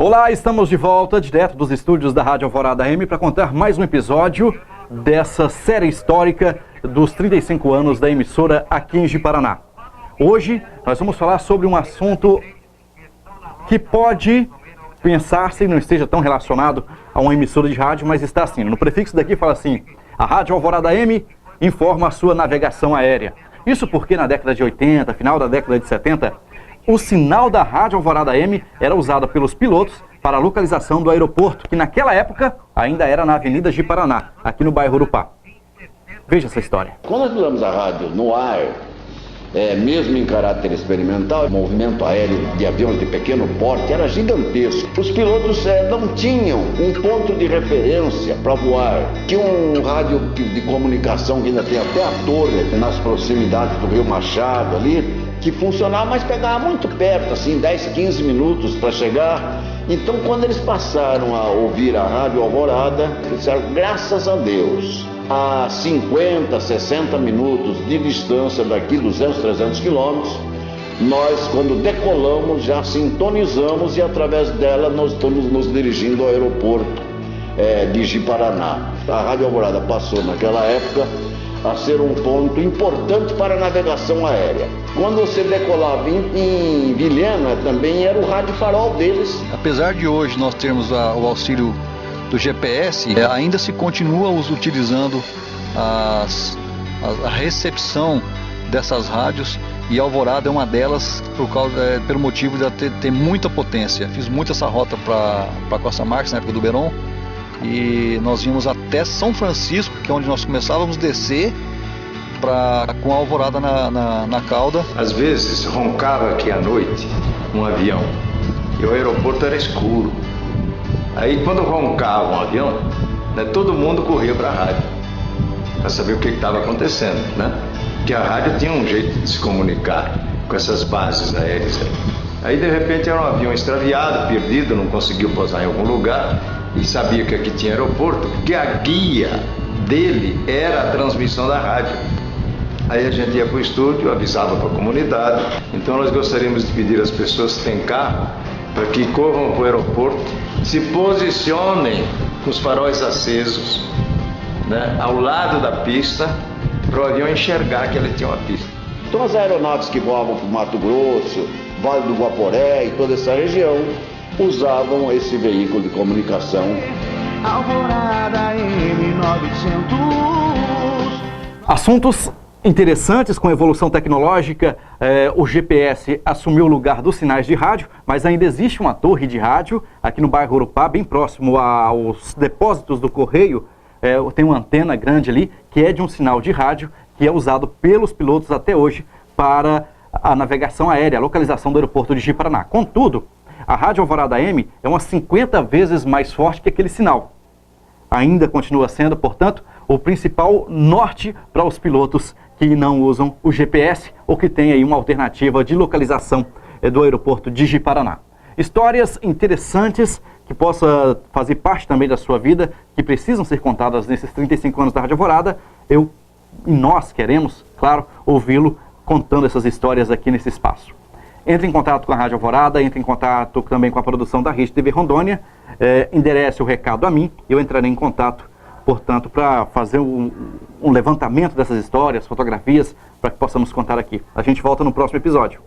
Olá, estamos de volta, direto dos estúdios da Rádio Alvorada AM, para contar mais um episódio dessa série histórica dos 35 anos da emissora aqui em Ji-Paraná. Hoje nós vamos falar sobre um assunto que pode pensar-se e não esteja tão relacionado a uma emissora de rádio, mas está assim. No prefixo daqui fala assim: a Rádio Alvorada AM informa a sua navegação aérea. Isso porque na década de 80, final da década de 70, o sinal da Rádio Alvorada AM era usado pelos pilotos para a localização do aeroporto, que naquela época ainda era na Avenida Ji-Paraná, aqui no bairro Urupá. Veja essa história. Quando nós tivemos a rádio no ar, mesmo em caráter experimental, o movimento aéreo de aviões de pequeno porte era gigantesco. Os pilotos não tinham um ponto de referência para voar. Tinha um rádio de comunicação que ainda tem até a torre, nas proximidades do Rio Machado ali, que funcionava, mas pegava muito perto, assim, 10, 15 minutos para chegar. Então, quando eles passaram a ouvir a Rádio Alvorada, eles disseram, graças a Deus, a 50, 60 minutos de distância daqui, 200, 300 quilômetros, nós, quando decolamos, já sintonizamos e através dela nós estamos nos dirigindo ao aeroporto de Ji-Paraná. A Rádio Alvorada passou, naquela época, a ser um ponto importante para a navegação aérea. Quando você decolava em Vilhena, também era o rádio farol deles. Apesar de hoje nós termos o auxílio do GPS, ainda se continua utilizando a recepção dessas rádios, e Alvorada é uma delas pelo motivo de ter muita potência. Fiz muito essa rota para Costa Marques na época do Beron, e nós íamos até São Francisco, que é onde nós começávamos a descer com a Alvorada na cauda. Às vezes roncava aqui à noite um avião e o aeroporto era escuro. Aí quando roncava um avião, todo mundo corria para a rádio para saber o que estava acontecendo, né? Porque a rádio tinha um jeito de se comunicar com essas bases aéreas. Aí de repente era um avião extraviado, perdido, não conseguiu pousar em algum lugar, e sabia que aqui tinha aeroporto, porque a guia dele era a transmissão da rádio. Aí a gente ia para o estúdio, avisava para a comunidade. Então nós gostaríamos de pedir às pessoas que têm carro para que corram para o aeroporto, se posicionem com os faróis acesos, ao lado da pista, para o avião enxergar que ele tinha uma pista. Então as aeronaves que voavam para o Mato Grosso, Vale do Guaporé e toda essa região, usavam esse veículo de comunicação. Alvorada M900. Assuntos interessantes com a evolução tecnológica. O GPS assumiu o lugar dos sinais de rádio, mas ainda existe uma torre de rádio aqui no bairro Urupá, bem próximo aos depósitos do Correio. Tem uma antena grande ali, que é de um sinal de rádio, que é usado pelos pilotos até hoje para a navegação aérea, a localização do aeroporto de Ji-Paraná. Contudo, a Rádio Alvorada AM é umas 50 vezes mais forte que aquele sinal. Ainda continua sendo, portanto, o principal norte para os pilotos que não usam o GPS ou que têm aí uma alternativa de localização do aeroporto de Ji-Paraná. Histórias interessantes que possa fazer parte também da sua vida, que precisam ser contadas nesses 35 anos da Rádio Alvorada. E nós queremos, claro, ouvi-lo contando essas histórias aqui nesse espaço. Entre em contato com a Rádio Alvorada, entre em contato também com a produção da Rede TV Rondônia, enderece o recado a mim, eu entrarei em contato, portanto, para fazer um levantamento dessas histórias, fotografias, para que possamos contar aqui. A gente volta no próximo episódio.